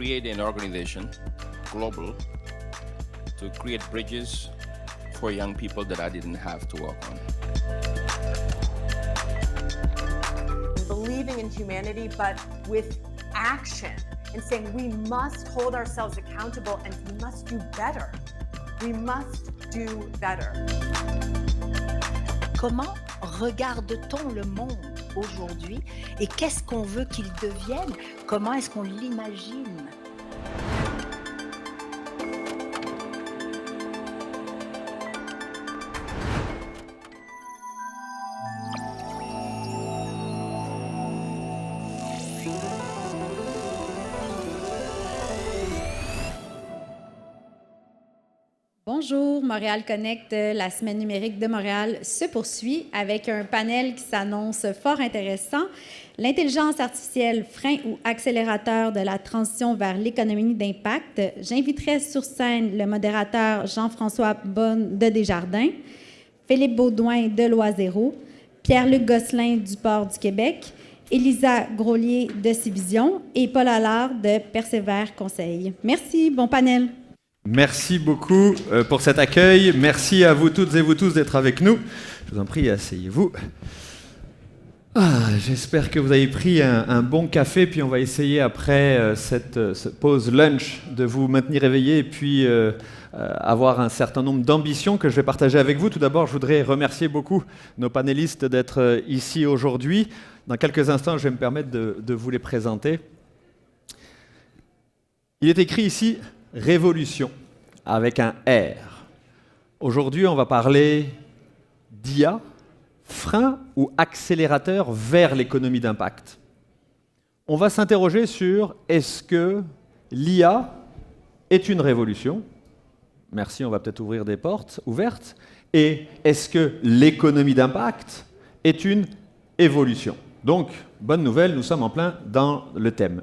create an organization, global, to create bridges for young people that I didn't have to work on. Believing in humanity, but with action, and saying we must hold ourselves accountable and we must do better. We must do better. Comment regarde-t-on le monde aujourd'hui et qu'est-ce qu'on veut qu'il devienne? Comment est-ce qu'on l'imagine? Bonjour, Montréal Connect, la semaine numérique de Montréal se poursuit avec un panel qui s'annonce fort intéressant. L'intelligence artificielle, frein ou accélérateur de la transition vers l'économie d'impact. J'inviterai sur scène le modérateur Jean-François Bonne de Desjardins, Philippe Baudouin de Loisero, Pierre-Luc Gosselin du Port du Québec, Élisa Grolier de Civision et Paul Allard de Persévère Conseil. Merci, bon panel. Merci beaucoup pour cet accueil. Merci à vous toutes et vous tous d'être avec nous. Je vous en prie, asseyez-vous. J'espère que vous avez pris un bon café, puis on va essayer après cette pause lunch de vous maintenir éveillés et puis avoir un certain nombre d'ambitions que je vais partager avec vous. Tout d'abord, je voudrais remercier beaucoup nos panélistes d'être ici aujourd'hui. Dans quelques instants, je vais me permettre de vous les présenter. Il est écrit ici « Révolution » avec un R. Aujourd'hui, on va parler d'IA, frein ou accélérateur vers l'économie d'impact. On va s'interroger sur est-ce que l'IA est une révolution? Merci, on va peut-être ouvrir des portes ouvertes. Et est-ce que l'économie d'impact est une évolution? Donc, bonne nouvelle, nous sommes en plein dans le thème.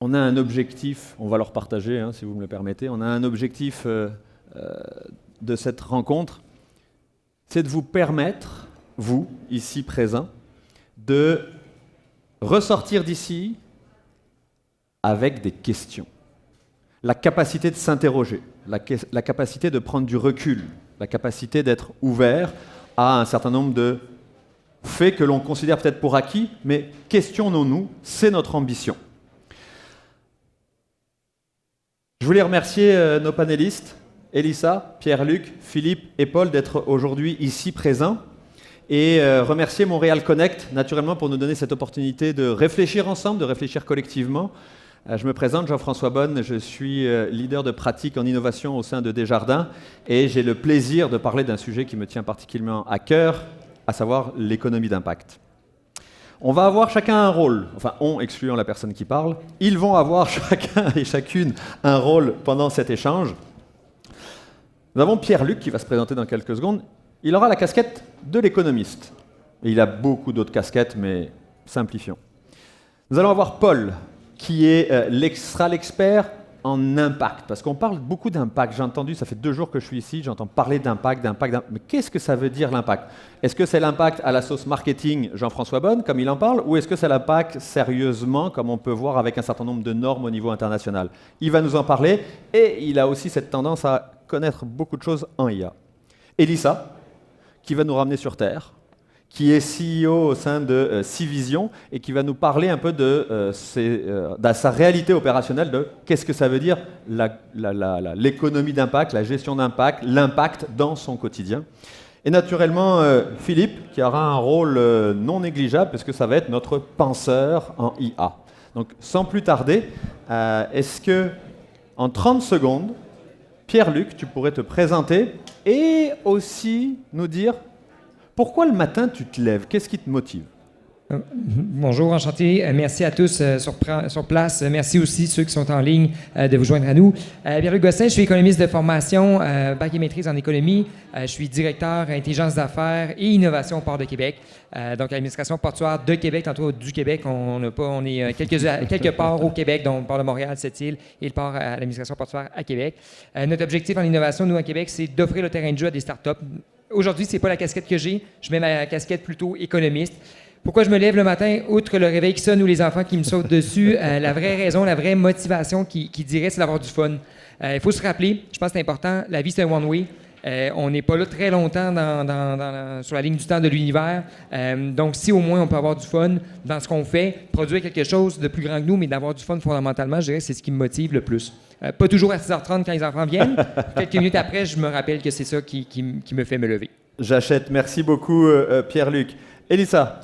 On a un objectif, on va le partager si vous me le permettez, on a un objectif de cette rencontre, c'est de vous permettre, vous, ici présents, de ressortir d'ici avec des questions. La capacité de s'interroger, la capacité de prendre du recul, la capacité d'être ouvert à un certain nombre de faits que l'on considère peut-être pour acquis, mais questionnons-nous, c'est notre ambition. Je voulais remercier nos panélistes, Élisa, Pierre-Luc, Philippe et Paul d'être aujourd'hui ici présents et remercier Montréal Connect, naturellement, pour nous donner cette opportunité de réfléchir ensemble, de réfléchir collectivement. Je me présente, Jean-François Bonne, je suis leader de pratique en innovation au sein de Desjardins et j'ai le plaisir de parler d'un sujet qui me tient particulièrement à cœur, à savoir l'économie d'impact. On va avoir chacun un rôle, enfin on excluant la personne qui parle, ils vont avoir chacun et chacune un rôle pendant cet échange. Nous avons Pierre-Luc qui va se présenter dans quelques secondes. Il aura la casquette de l'économiste. Et il a beaucoup d'autres casquettes, mais simplifions. Nous allons avoir Paul, qui sera l'expert en impact, parce qu'on parle beaucoup d'impact. J'ai entendu, ça fait 2 jours que je suis ici, j'entends parler d'impact. Mais qu'est-ce que ça veut dire l'impact? Est-ce que c'est l'impact à la sauce marketing Jean-François Bonne, comme il en parle, ou est-ce que c'est l'impact sérieusement, comme on peut voir avec un certain nombre de normes au niveau international? Il va nous en parler, et il a aussi cette tendance à connaître beaucoup de choses en IA. Élisa, qui va nous ramener sur Terre, qui est CEO au sein de Civision et qui va nous parler un peu de sa réalité opérationnelle, de qu'est-ce que ça veut dire l'économie d'impact, la gestion d'impact, l'impact dans son quotidien. Et naturellement, Philippe, qui aura un rôle non négligeable, puisque ça va être notre penseur en IA. Donc, sans plus tarder, est-ce que, en 30 secondes, Pierre-Luc, tu pourrais te présenter et aussi nous dire pourquoi le matin tu te lèves? Qu'est-ce qui te motive? Bonjour, enchanté. Merci à tous sur place. Merci aussi ceux qui sont en ligne de vous joindre à nous. Pierre-Luc Gosselin, je suis économiste de formation, bac et maîtrise en économie. Je suis directeur intelligence d'affaires et innovation au Port de Québec. Donc, à l'administration portuaire de Québec, tantôt du Québec, on est quelques ports au Québec, dont le port de Montréal, Sept-Îles, et le port à l'administration portuaire à Québec. Notre objectif en innovation, nous, à Québec, c'est d'offrir le terrain de jeu à des startups. Aujourd'hui, ce n'est pas la casquette que j'ai. Je mets ma casquette plutôt économiste. Pourquoi je me lève le matin, outre le réveil qui sonne ou les enfants qui me sautent dessus, la vraie raison, la vraie motivation qui dirait, c'est d'avoir du fun. Il faut se rappeler, je pense que c'est important, la vie c'est un one-way. On n'est pas là très longtemps sur la ligne du temps de l'univers. Donc, si au moins on peut avoir du fun dans ce qu'on fait, produire quelque chose de plus grand que nous, mais d'avoir du fun fondamentalement, je dirais que c'est ce qui me motive le plus. Pas toujours à 6h30 quand les enfants viennent. Quelques minutes après, je me rappelle que c'est ça qui me fait me lever. J'achète. Merci beaucoup, Pierre-Luc. Elissa.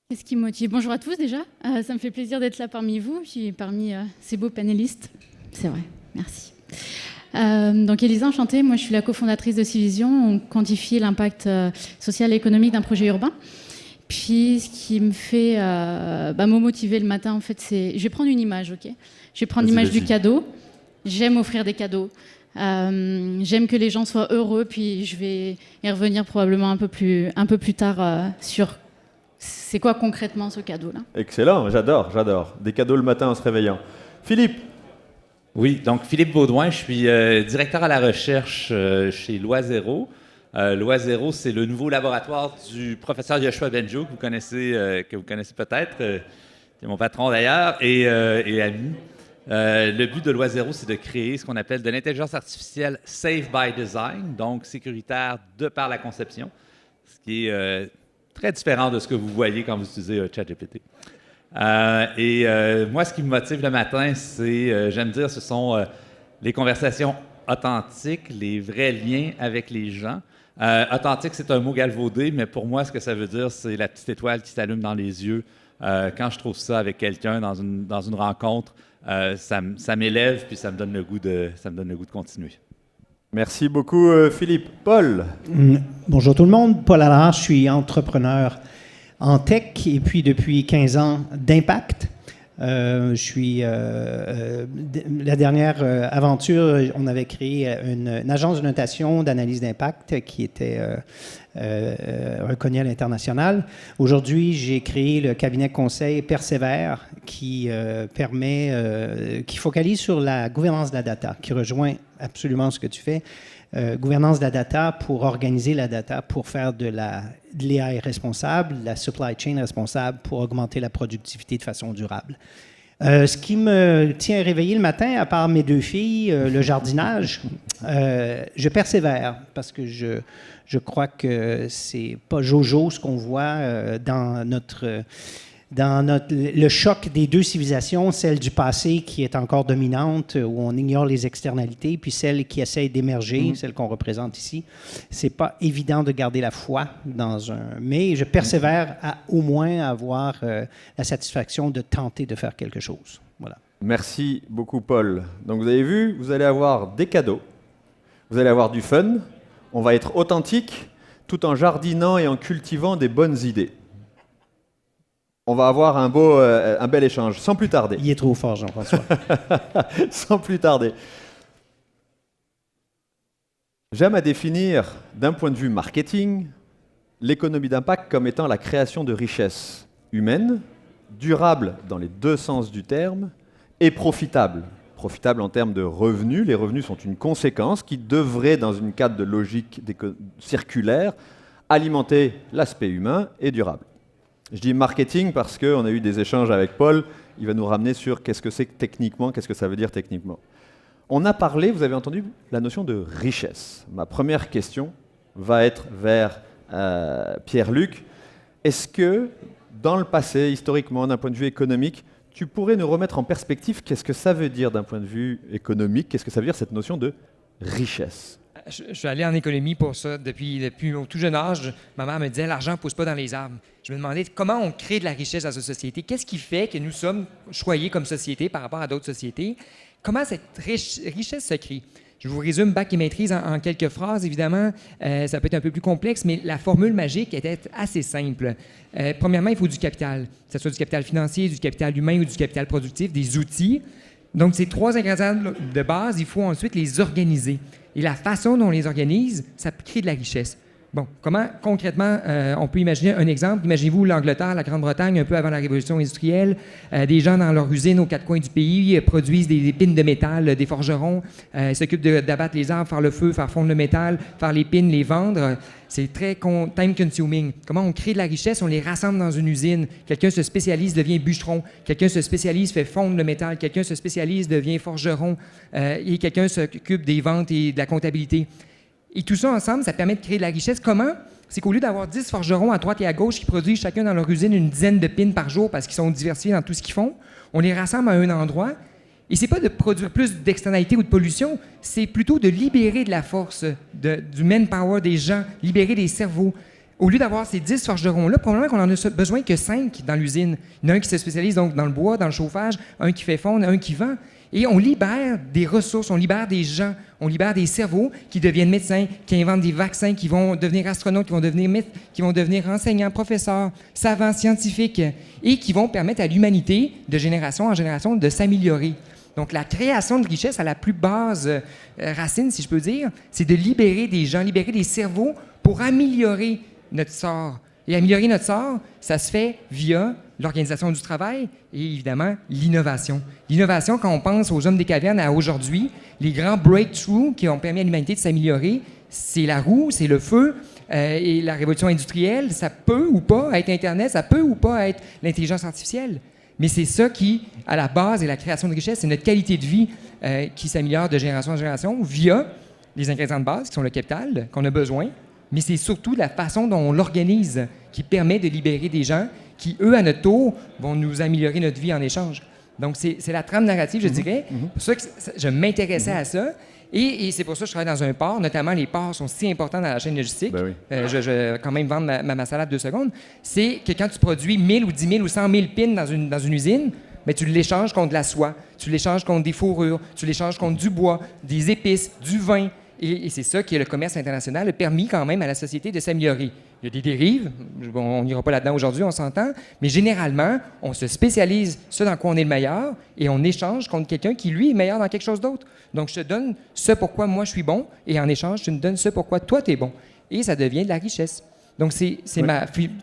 Qu'est-ce qui me motive? Bonjour à tous déjà. Ça me fait plaisir d'être là parmi vous, puis parmi ces beaux panélistes. C'est vrai, merci. Donc Elisa, enchantée. Moi, je suis la cofondatrice de Civision. On quantifie l'impact social et économique d'un projet urbain. Puis, ce qui me fait me motiver le matin, en fait, c'est... Je vais prendre une image, OK? Je vais prendre l'image du cadeau. J'aime offrir des cadeaux. J'aime que les gens soient heureux. Puis, je vais y revenir probablement un peu plus tard sur c'est quoi concrètement ce cadeau-là. Excellent, j'adore. Des cadeaux le matin en se réveillant. Philippe. Oui, donc Philippe Baudouin, je suis directeur à la recherche chez Loisero. Loisero, c'est le nouveau laboratoire du professeur Yoshua Bengio, que vous connaissez peut-être, c'est mon patron d'ailleurs, et ami. Le but de Loisero, c'est de créer ce qu'on appelle de l'intelligence artificielle safe by design, donc sécuritaire de par la conception, ce qui est très différent de ce que vous voyez quand vous utilisez ChatGPT. Moi, ce qui me motive le matin, c'est, j'aime dire, ce sont les conversations authentiques, les vrais liens avec les gens. Authentique, c'est un mot galvaudé, mais pour moi, ce que ça veut dire, c'est la petite étoile qui s'allume dans les yeux. Quand je trouve ça avec quelqu'un dans une rencontre, ça m'élève puis ça me donne le goût de continuer. Merci beaucoup, Philippe. Paul. Bonjour tout le monde. Paul Allard, je suis entrepreneur en tech et puis depuis 15 ans d'impact. Je suis la dernière aventure, on avait créé une agence de notation d'analyse d'impact qui était reconnue à l'international. Aujourd'hui, j'ai créé le cabinet conseil Persévère qui qui focalise sur la gouvernance de la data, qui rejoint absolument ce que tu fais. Gouvernance de la data pour organiser la data, pour faire de l'AI responsable, la supply chain responsable, pour augmenter la productivité de façon durable. Ce qui me tient réveillé le matin, à part mes 2 filles, le jardinage, je persévère parce que je crois que c'est pas Jojo ce qu'on voit dans le choc des 2 civilisations, celle du passé qui est encore dominante, où on ignore les externalités, puis celle qui essaie d'émerger, celle qu'on représente ici. C'est pas évident de garder la foi mais je persévère à au moins avoir la satisfaction de tenter de faire quelque chose. Voilà. Merci beaucoup, Paul. Donc vous avez vu, vous allez avoir des cadeaux, vous allez avoir du fun, on va être authentique, tout en jardinant et en cultivant des bonnes idées. On va avoir un bel échange, sans plus tarder. Il est trop fort, Jean-François. Sans plus tarder. J'aime à définir, d'un point de vue marketing, l'économie d'impact comme étant la création de richesses humaines, durables dans les 2 sens du terme, et profitables. Profitables en termes de revenus. Les revenus sont une conséquence qui devrait, dans une cadre de logique circulaire, alimenter l'aspect humain et durable. Je dis marketing parce qu'on a eu des échanges avec Paul. Il va nous ramener sur qu'est-ce que c'est techniquement, qu'est-ce que ça veut dire techniquement. On a parlé, vous avez entendu, la notion de richesse. Ma première question va être vers Pierre-Luc. Est-ce que, dans le passé, historiquement, d'un point de vue économique, tu pourrais nous remettre en perspective qu'est-ce que ça veut dire d'un point de vue économique, qu'est-ce que ça veut dire cette notion de richesse? Je suis allé en économie pour ça depuis mon tout jeune âge. Ma mère me disait « l'argent ne pousse pas dans les arbres ». Je me demandais comment on crée de la richesse dans cette société. Qu'est-ce qui fait que nous sommes choyés comme société par rapport à d'autres sociétés? Comment cette richesse se crée? Je vous résume bac et maîtrise en quelques phrases. Évidemment, ça peut être un peu plus complexe, mais la formule magique était assez simple. Premièrement, il faut du capital, que ce soit du capital financier, du capital humain ou du capital productif, des outils. Donc, ces 3 ingrédients de base, il faut ensuite les organiser. Et la façon dont on les organise, ça crée de la richesse. Bon, comment concrètement on peut imaginer un exemple? Imaginez-vous l'Angleterre, la Grande-Bretagne, un peu avant la Révolution industrielle. Des gens dans leur usine aux quatre coins du pays produisent des pines de métal, des forgerons, s'occupent d'abattre les arbres, faire le feu, faire fondre le métal, faire les pines, les vendre. C'est très time-consuming. Comment on crée de la richesse? On les rassemble dans une usine. Quelqu'un se spécialise, devient bûcheron. Quelqu'un se spécialise, fait fondre le métal. Quelqu'un se spécialise, devient forgeron. Et quelqu'un s'occupe des ventes et de la comptabilité. Et tout ça ensemble, ça permet de créer de la richesse. Comment? C'est qu'au lieu d'avoir 10 forgerons à droite et à gauche qui produisent chacun dans leur usine une dizaine de pines par jour parce qu'ils sont diversifiés dans tout ce qu'ils font, on les rassemble à un endroit. Et c'est pas de produire plus d'externalités ou de pollution, c'est plutôt de libérer de la force, du manpower des gens, libérer des cerveaux. Au lieu d'avoir ces 10 forgerons-là, probablement qu'on en a besoin que 5 dans l'usine. Il y en a un qui se spécialise donc dans le bois, dans le chauffage, un qui fait fondre, un qui vend. Et on libère des ressources, on libère des gens, on libère des cerveaux qui deviennent médecins, qui inventent des vaccins, qui vont devenir astronautes, qui vont devenir enseignants, professeurs, savants, scientifiques, et qui vont permettre à l'humanité, de génération en génération, de s'améliorer. Donc, la création de richesse à la plus basse racine, si je peux dire, c'est de libérer des gens, libérer des cerveaux pour améliorer notre sort. Et améliorer notre sort, ça se fait via l'organisation du travail et évidemment l'innovation. L'innovation, quand on pense aux hommes des cavernes à aujourd'hui, les grands breakthroughs qui ont permis à l'humanité de s'améliorer, c'est la roue, c'est le feu et la révolution industrielle. Ça peut ou pas être Internet, ça peut ou pas être l'intelligence artificielle. Mais c'est ça qui, à la base, est la création de richesse, c'est notre qualité de vie qui s'améliore de génération en génération via les ingrédients de base qui sont le capital qu'on a besoin, mais c'est surtout la façon dont on l'organise qui permet de libérer des gens qui, eux, à notre tour, vont nous améliorer notre vie en échange. Donc, c'est la trame narrative, je dirais. C'est pour ça que je m'intéressais à ça. Et c'est pour ça que je travaille dans un port. Notamment, les ports sont si importants dans la chaîne logistique. Ben oui. Je vais quand même vendre ma salade 2 secondes. C'est que quand tu produis 1000 ou 10 000 ou 100 000 pins dans une usine, mais tu l'échanges contre de la soie, tu l'échanges contre des fourrures, tu l'échanges contre du bois, des épices, du vin. Et c'est ça que le commerce international a permis quand même à la société de s'améliorer. Il y a des dérives, on n'ira pas là-dedans aujourd'hui, on s'entend, mais généralement, on se spécialise ce dans quoi on est le meilleur et on échange contre quelqu'un qui, lui, est meilleur dans quelque chose d'autre. Donc, je te donne ce pourquoi moi je suis bon et en échange, tu me donnes ce pourquoi toi tu es bon. Et ça devient de la richesse. Donc, c'est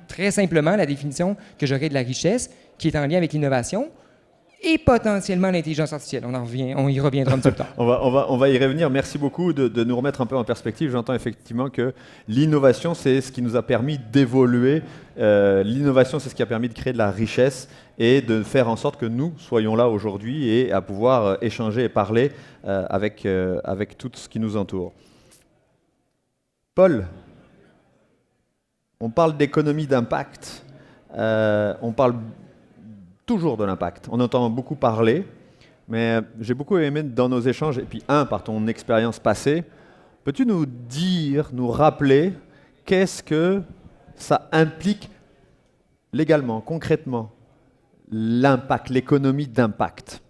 très simplement la définition que j'aurai de la richesse qui est en lien avec l'innovation et potentiellement l'intelligence artificielle. On y reviendra un petit peu tard. On va y revenir. Merci beaucoup de nous remettre un peu en perspective. J'entends effectivement que l'innovation, c'est ce qui nous a permis d'évoluer. L'innovation, c'est ce qui a permis de créer de la richesse et de faire en sorte que nous soyons là aujourd'hui et à pouvoir échanger et parler avec tout ce qui nous entoure. Paul, on parle d'économie d'impact. On parle toujours de l'impact. On entend beaucoup parler, mais j'ai beaucoup aimé dans nos échanges, et puis par ton expérience passée, peux-tu nous dire, nous rappeler, qu'est-ce que ça implique légalement, concrètement, l'impact, l'économie d'impact?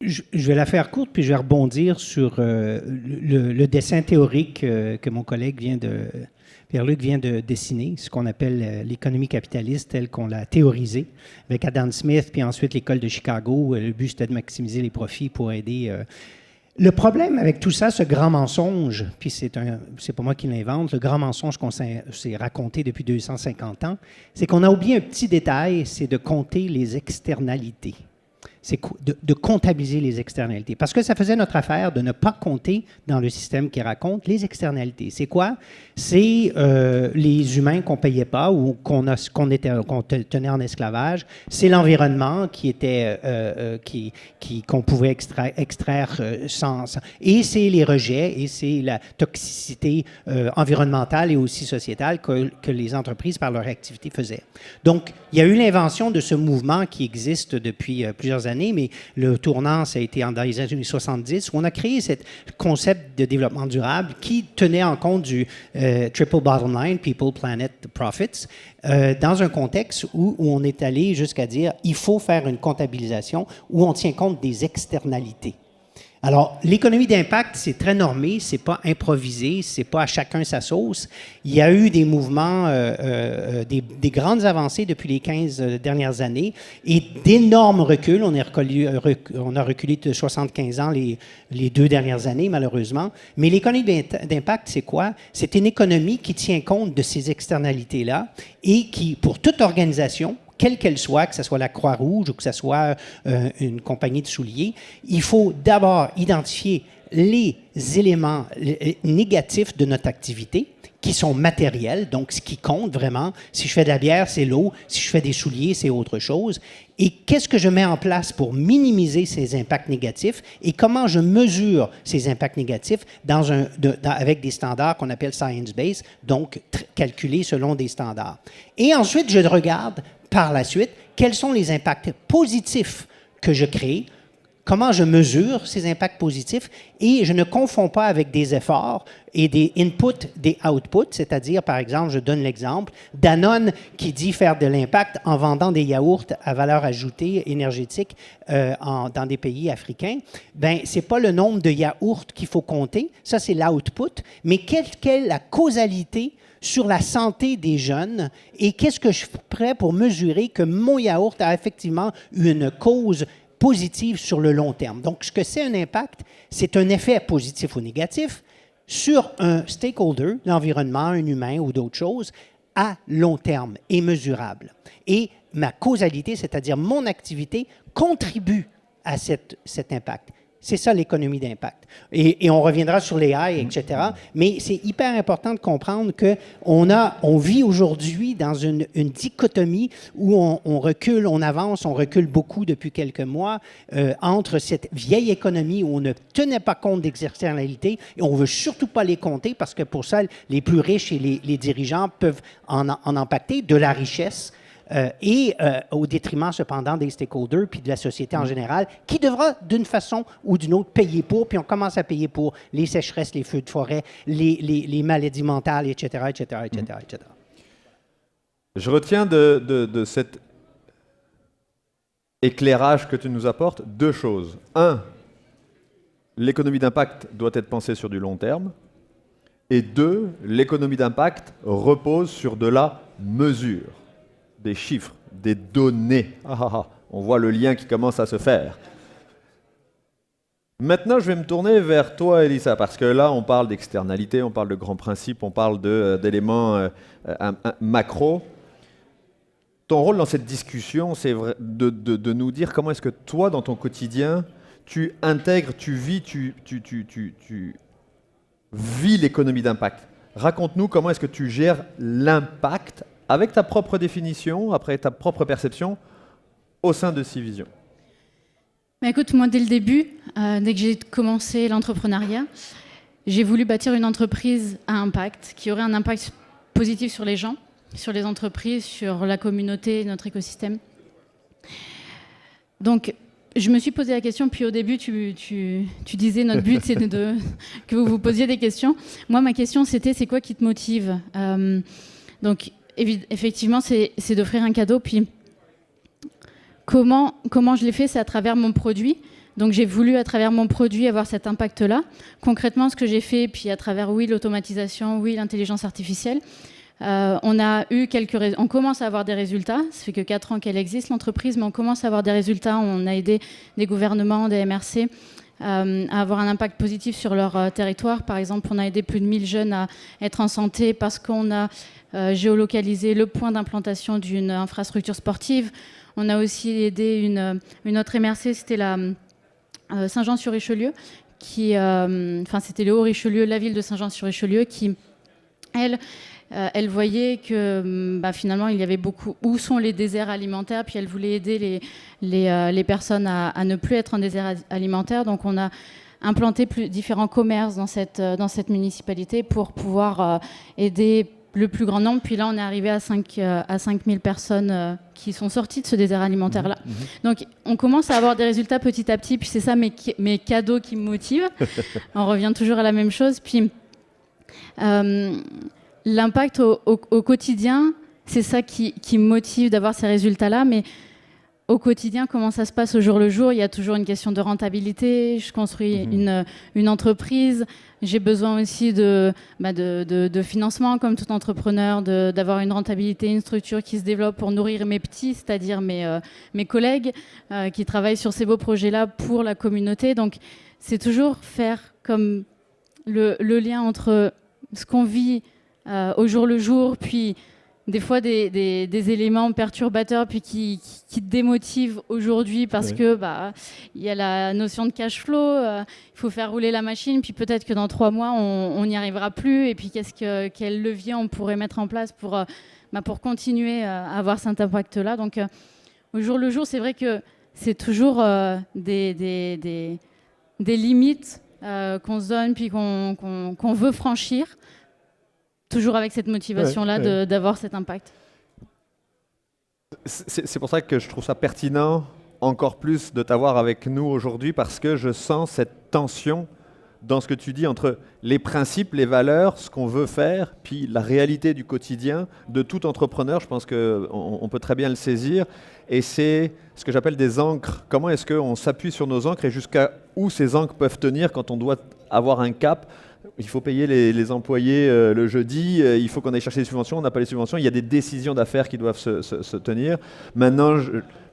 Je vais la faire courte, puis je vais rebondir sur le dessin théorique que mon collègue Pierre-Luc vient de dessiner, ce qu'on appelle l'économie capitaliste telle qu'on l'a théorisée, avec Adam Smith, puis ensuite l'école de Chicago. Le but, c'était de maximiser les profits pour aider. Le problème avec tout ça, ce grand mensonge, puis c'est pas moi qui l'invente, le grand mensonge qu'on s'est raconté depuis 250 ans, c'est qu'on a oublié un petit détail, c'est de compter les externalités. C'est de comptabiliser les externalités. Parce que ça faisait notre affaire de ne pas compter dans le système qui raconte les externalités. C'est quoi? C'est les humains qu'on ne payait pas ou qu'on tenait en esclavage. C'est l'environnement qu'on pouvait extraire sans. Et c'est les rejets et c'est la toxicité environnementale et aussi sociétale que les entreprises, par leur activité, faisaient. Donc, il y a eu l'invention de ce mouvement qui existe depuis plusieurs années, mais le tournant, ça a été dans les années 70, où on a créé ce concept de développement durable qui tenait en compte du triple bottom line, people, planet, profits, dans un contexte où on est allé jusqu'à dire il faut faire une comptabilisation où on tient compte des externalités. Alors, l'économie d'impact, c'est très normé, c'est pas improvisé, c'est pas à chacun sa sauce. Il y a eu des mouvements, des grandes avancées depuis les 15 dernières années et d'énormes reculs. On a reculé de 75 ans les 2 dernières années, malheureusement. Mais l'économie d'impact, c'est quoi? C'est une économie qui tient compte de ces externalités-là et qui, pour toute organisation, quelle qu'elle soit, que ce soit la Croix-Rouge ou que ce soit une compagnie de souliers, il faut d'abord identifier les éléments négatifs de notre activité qui sont matériels, donc ce qui compte vraiment. Si je fais de la bière, c'est l'eau. Si je fais des souliers, c'est autre chose. Et qu'est-ce que je mets en place pour minimiser ces impacts négatifs et comment je mesure ces impacts négatifs avec des standards qu'on appelle science-based, donc calculés selon des standards. Et ensuite, je regarde par la suite quels sont les impacts positifs que je crée, comment je mesure ces impacts positifs et je ne confonds pas avec des efforts et des inputs, des outputs, c'est-à-dire, par exemple, je donne l'exemple, Danone qui dit faire de l'impact en vendant des yaourts à valeur ajoutée énergétique dans des pays africains. Bien, ce n'est pas le nombre de yaourts qu'il faut compter, ça c'est l'output, mais quelle est la causalité sur la santé des jeunes et qu'est-ce que je ferais pour mesurer que mon yaourt a effectivement une cause positive sur le long terme. Donc, ce que c'est un impact, c'est un effet positif ou négatif sur un stakeholder, l'environnement, un humain ou d'autres choses, à long terme et mesurable. Et ma causalité, c'est-à-dire mon activité, contribue à cet impact. C'est ça l'économie d'impact. Et on reviendra sur les AI, etc. Mais c'est hyper important de comprendre qu'on vit aujourd'hui dans une dichotomie où on recule, on avance, on recule beaucoup depuis quelques mois entre cette vieille économie où on ne tenait pas compte des externalités et on ne veut surtout pas les compter parce que pour ça, les plus riches et les dirigeants peuvent en impacter de la richesse. Au détriment cependant des stakeholders puis de la société en général, qui devra d'une façon ou d'une autre payer pour, puis on commence à payer pour les sécheresses, les feux de forêt, les maladies mentales, etc., etc., etc., etc. Je retiens de cet éclairage que tu nous apportes 2 choses. 1, l'économie d'impact doit être pensée sur du long terme. Et 2, l'économie d'impact repose sur de la mesure. Des chiffres, des données. On voit le lien qui commence à se faire. Maintenant, je vais me tourner vers toi, Elissa, parce que là, on parle d'externalité, on parle de grands principes, on parle d'éléments macro. Ton rôle dans cette discussion, c'est de nous dire comment est-ce que toi, dans ton quotidien, tu intègres, tu vis l'économie d'impact. Raconte-nous comment est-ce que tu gères l'impact avec ta propre définition, après ta propre perception, au sein de Civision. Écoute, moi, dès le début, dès que j'ai commencé l'entrepreneuriat, j'ai voulu bâtir une entreprise à impact, qui aurait un impact positif sur les gens, sur les entreprises, sur la communauté, notre écosystème. Donc, je me suis posé la question, puis au début, tu disais, notre but, c'est que vous posiez des questions. Moi, ma question, c'était, c'est quoi qui te motive ? Donc, effectivement, c'est d'offrir un cadeau. Puis, comment je l'ai fait, c'est à travers mon produit. Donc, j'ai voulu, à travers mon produit, avoir cet impact-là. Concrètement, ce que j'ai fait, puis à travers, oui, l'automatisation, oui, l'intelligence artificielle, on commence à avoir des résultats. Ça fait que 4 ans qu'elle existe, l'entreprise, mais on commence à avoir des résultats. On a aidé des gouvernements, des MRC, à avoir un impact positif sur leur territoire. Par exemple, on a aidé plus de 1000 jeunes à être en santé parce qu'on a géolocalisé le point d'implantation d'une infrastructure sportive. On a aussi aidé une autre MRC, c'était la Saint-Jean-sur-Richelieu, c'était le Haut-Richelieu, la ville de Saint-Jean-sur-Richelieu, qui, elle voyait que finalement, il y avait beaucoup... Où sont les déserts alimentaires ? Puis elle voulait aider les personnes à ne plus être en désert alimentaire. Donc on a implanté différents commerces dans cette municipalité pour pouvoir aider le plus grand nombre. Puis là, on est arrivé à 5000 personnes qui sont sorties de ce désert alimentaire-là. Donc, on commence à avoir des résultats petit à petit. Puis c'est ça mes cadeaux qui me motivent. On revient toujours à la même chose. Puis l'impact au quotidien, c'est ça qui me motive d'avoir ces résultats-là. Mais au quotidien, comment ça se passe au jour le jour? Il y a toujours une question de rentabilité. Je construis une entreprise. J'ai besoin aussi de financement, comme tout entrepreneur, d'avoir une rentabilité, une structure qui se développe pour nourrir mes petits, c'est-à-dire mes collègues qui travaillent sur ces beaux projets-là pour la communauté. Donc, c'est toujours faire comme le lien entre ce qu'on vit au jour le jour, puis des fois des éléments perturbateurs puis qui te démotivent aujourd'hui parce que il y a la notion de cash flow, il faut faire rouler la machine, puis peut-être que dans 3 mois on n'y arrivera plus, et puis quel levier on pourrait mettre en place pour continuer à avoir cet impact-là. Donc au jour le jour, c'est vrai que c'est toujours des limites qu'on se donne puis qu'on veut franchir. Toujours avec cette motivation-là d'avoir cet impact. C'est pour ça que je trouve ça pertinent encore plus de t'avoir avec nous aujourd'hui, parce que je sens cette tension dans ce que tu dis entre les principes, les valeurs, ce qu'on veut faire, puis la réalité du quotidien de tout entrepreneur. Je pense qu'on peut très bien le saisir. Et c'est ce que j'appelle des ancres. Comment est-ce qu'on s'appuie sur nos ancres et jusqu'à où ces ancres peuvent tenir quand on doit avoir un cap? Il faut payer les employés le jeudi, il faut qu'on aille chercher des subventions, on n'a pas les subventions, il y a des décisions d'affaires qui doivent se tenir. Maintenant,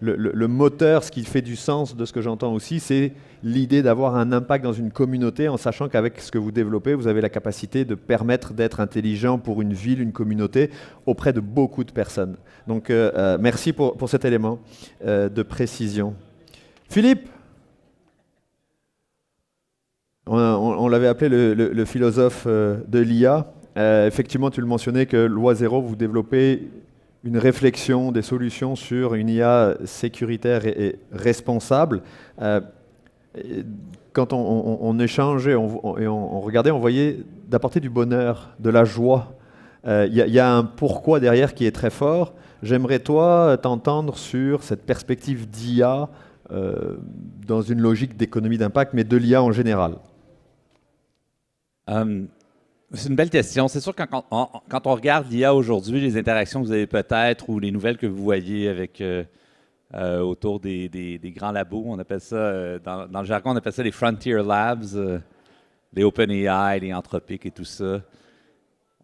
le moteur, ce qui fait du sens de ce que j'entends aussi, c'est l'idée d'avoir un impact dans une communauté, en sachant qu'avec ce que vous développez, vous avez la capacité de permettre d'être intelligent pour une ville, une communauté, auprès de beaucoup de personnes. Donc, merci pour cet élément de précision. Philippe? On l'avait appelé le philosophe de l'IA. Effectivement, tu le mentionnais que Loi Zéro, vous développez une réflexion, des solutions sur une IA sécuritaire et responsable. Quand on échangeait et on regardait, on voyait d'apporter du bonheur, de la joie. Il y a un pourquoi derrière qui est très fort. J'aimerais, toi, t'entendre sur cette perspective d'IA dans une logique d'économie d'impact, mais de l'IA en général. C'est une belle question. C'est sûr que quand on regarde l'IA aujourd'hui, les interactions que vous avez peut-être ou les nouvelles que vous voyez avec, autour des grands labos, on appelle ça, dans le jargon, on appelle ça les Frontier Labs, les OpenAI, les Anthropic et tout ça.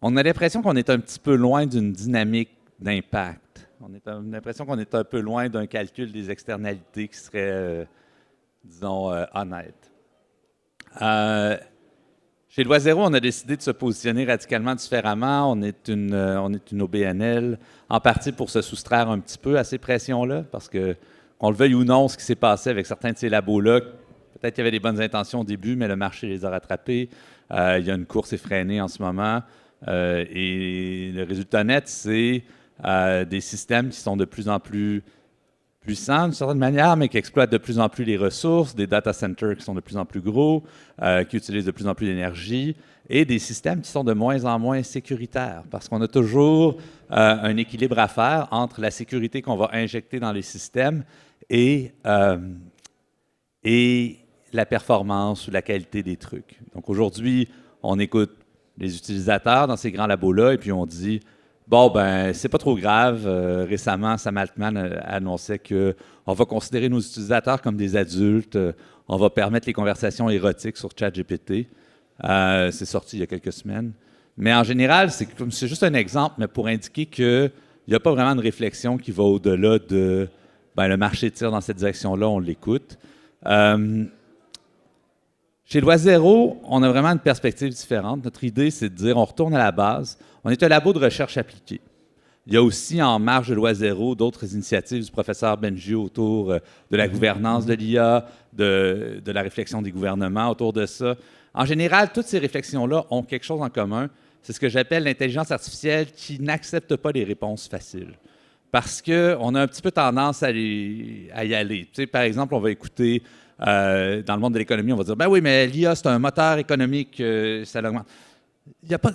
On a l'impression qu'on est un petit peu loin d'une dynamique d'impact. On a l'impression qu'on est un peu loin d'un calcul des externalités qui serait, disons, honnête. Chez Loi Zéro, on a décidé de se positionner radicalement différemment. On est une OBNL, en partie pour se soustraire un petit peu à ces pressions-là, parce que, qu'on le veuille ou non, ce qui s'est passé avec certains de ces labos-là, peut-être qu'il y avait des bonnes intentions au début, mais le marché les a rattrapés. Il y a une course effrénée en ce moment. Et le résultat net, c'est des systèmes qui sont de plus en plus puissants d'une certaine manière, mais qui exploitent de plus en plus les ressources, des data centers qui sont de plus en plus gros, qui utilisent de plus en plus d'énergie, et des systèmes qui sont de moins en moins sécuritaires, parce qu'on a toujours un équilibre à faire entre la sécurité qu'on va injecter dans les systèmes et la performance ou la qualité des trucs. Donc aujourd'hui, on écoute les utilisateurs dans ces grands labos-là, et puis on dit bon, ben, c'est pas trop grave. Récemment, Sam Altman annonçait qu'on va considérer nos utilisateurs comme des adultes. On va permettre les conversations érotiques sur ChatGPT. C'est sorti il y a quelques semaines. Mais en général, c'est juste un exemple, mais pour indiquer qu'il n'y a pas vraiment de réflexion qui va au-delà de ben, le marché tire dans cette direction-là, on l'écoute. Chez Loi Zéro, on a vraiment une perspective différente. Notre idée, c'est de dire, on retourne à la base. On est un labo de recherche appliquée. Il y a aussi, en marge de Loi Zéro, d'autres initiatives du professeur Bengio autour de la gouvernance de l'IA, de la réflexion des gouvernements autour de ça. En général, toutes ces réflexions-là ont quelque chose en commun. C'est ce que j'appelle l'intelligence artificielle qui n'accepte pas les réponses faciles. Parce qu'on a un petit peu tendance à y aller. Tu sais, par exemple, on va écouter... dans le monde de l'économie, on va dire, ben oui, mais l'IA, c'est un moteur économique, ça l'augmente.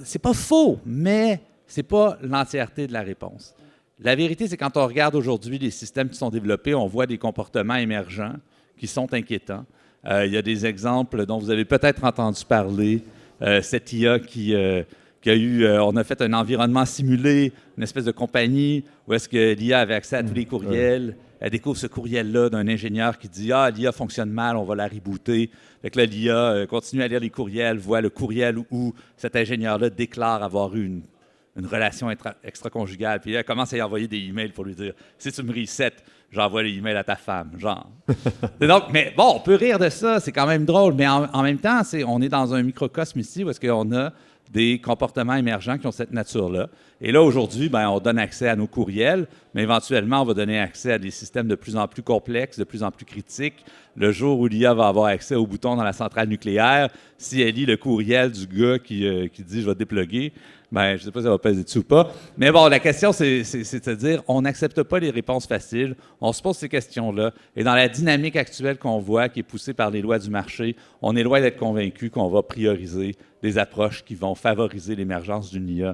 C'est pas faux, mais c'est pas l'entièreté de la réponse. La vérité, c'est quand on regarde aujourd'hui les systèmes qui sont développés, on voit des comportements émergents qui sont inquiétants. Il y a des exemples dont vous avez peut-être entendu parler, cette IA qui a eu, on a fait un environnement simulé, une espèce de compagnie où est-ce que l'IA avait accès à tous les courriels elle découvre ce courriel-là d'un ingénieur qui dit « Ah, l'IA fonctionne mal, on va la rebooter. » Fait que là, l'IA continue à lire les courriels, voit le courriel où cet ingénieur-là déclare avoir eu une relation extra-conjugale. Puis elle commence à y envoyer des emails pour lui dire « Si tu me resets, j'envoie les emails à ta femme. » Genre. Donc, mais bon, on peut rire de ça, c'est quand même drôle. Mais en même temps, on est dans un microcosme ici où est-ce qu'on a des comportements émergents qui ont cette nature-là. Et là, aujourd'hui, on donne accès à nos courriels, mais éventuellement, on va donner accès à des systèmes de plus en plus complexes, de plus en plus critiques. Le jour où l'IA va avoir accès au bouton dans la centrale nucléaire, si elle lit le courriel du gars qui dit « je vais dépluguer », je ne sais pas si ça va peser dessus ou pas. Mais bon, la question, c'est de dire, on n'accepte pas les réponses faciles, on se pose ces questions-là. Et dans la dynamique actuelle qu'on voit, qui est poussée par les lois du marché, on est loin d'être convaincu qu'on va prioriser des approches qui vont favoriser l'émergence d'une IA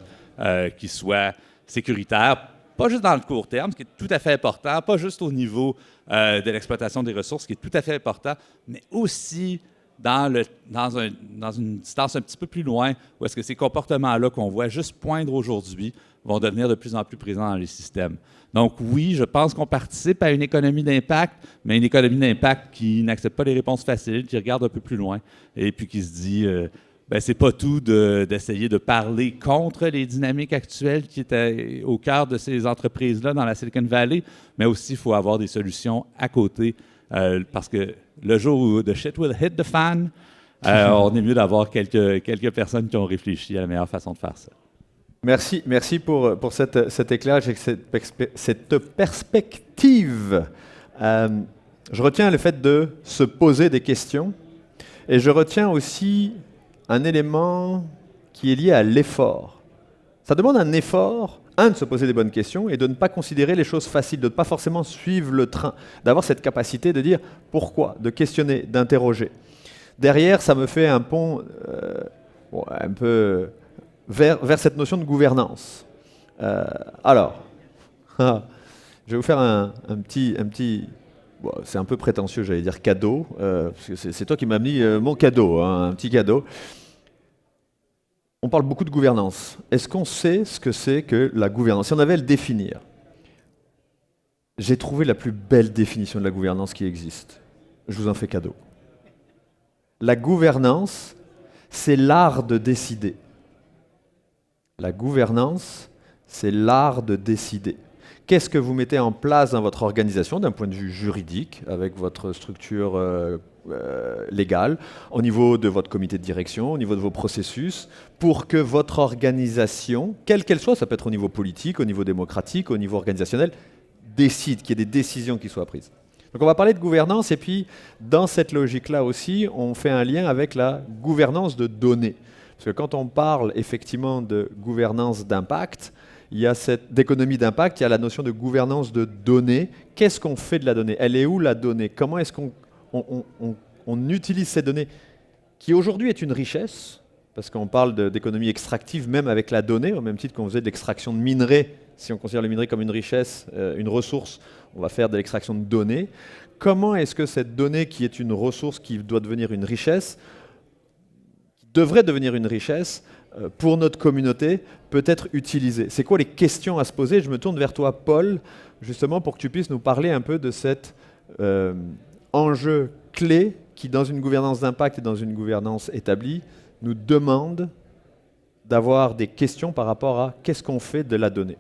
qui soit sécuritaire, pas juste dans le court terme, ce qui est tout à fait important, pas juste au niveau de l'exploitation des ressources, ce qui est tout à fait important, mais aussi dans une distance un petit peu plus loin, où est-ce que ces comportements-là qu'on voit juste poindre aujourd'hui vont devenir de plus en plus présents dans les systèmes. Donc oui, je pense qu'on participe à une économie d'impact, mais une économie d'impact qui n'accepte pas les réponses faciles, qui regarde un peu plus loin, et puis qui se dit, c'est pas tout d'essayer de parler contre les dynamiques actuelles qui étaient au cœur de ces entreprises-là dans la Silicon Valley, mais aussi il faut avoir des solutions à côté, parce que le jour où the shit will hit the fan, on est mieux d'avoir quelques personnes qui ont réfléchi à la meilleure façon de faire ça. Merci pour cet éclairage et cette perspective. Je retiens le fait de se poser des questions et je retiens aussi un élément qui est lié à l'effort. Ça demande un effort, de se poser des bonnes questions et de ne pas considérer les choses faciles, de ne pas forcément suivre le train, d'avoir cette capacité de dire pourquoi, de questionner, d'interroger. Derrière, ça me fait un pont un peu vers cette notion de gouvernance. Alors, je vais vous faire un petit c'est un peu prétentieux, j'allais dire cadeau, parce que c'est toi qui m'as mis mon cadeau, un petit cadeau. On parle beaucoup de gouvernance. Est-ce qu'on sait ce que c'est que la gouvernance? Si on avait à le définir, j'ai trouvé la plus belle définition de la gouvernance qui existe. Je vous en fais cadeau. La gouvernance, c'est l'art de décider. La gouvernance, c'est l'art de décider. Qu'est-ce que vous mettez en place dans votre organisation d'un point de vue juridique, avec votre structure légale, au niveau de votre comité de direction, au niveau de vos processus, pour que votre organisation, quelle qu'elle soit, ça peut être au niveau politique, au niveau démocratique, au niveau organisationnel, décide, qu'il y ait des décisions qui soient prises. Donc on va parler de gouvernance et puis dans cette logique-là aussi, on fait un lien avec la gouvernance de données. Parce que quand on parle effectivement de gouvernance d'impact, il y a d'économie d'impact, il y a la notion de gouvernance de données. Qu'est-ce qu'on fait de la donnée? Elle est où la donnée? Comment est-ce qu'on utilise ces données qui aujourd'hui est une richesse? Parce qu'on parle d'économie extractive même avec la donnée, au même titre qu'on faisait de l'extraction de minerais. Si on considère le minerai comme une richesse, une ressource, on va faire de l'extraction de données. Comment est-ce que cette donnée qui est une ressource qui doit devenir une richesse, qui devrait devenir une richesse, pour notre communauté, peut être utilisée? C'est quoi les questions à se poser? Je me tourne vers toi, Paul, justement pour que tu puisses nous parler un peu de cet enjeu clé qui, dans une gouvernance d'impact et dans une gouvernance établie, nous demande d'avoir des questions par rapport à qu'est-ce qu'on fait de la donnée.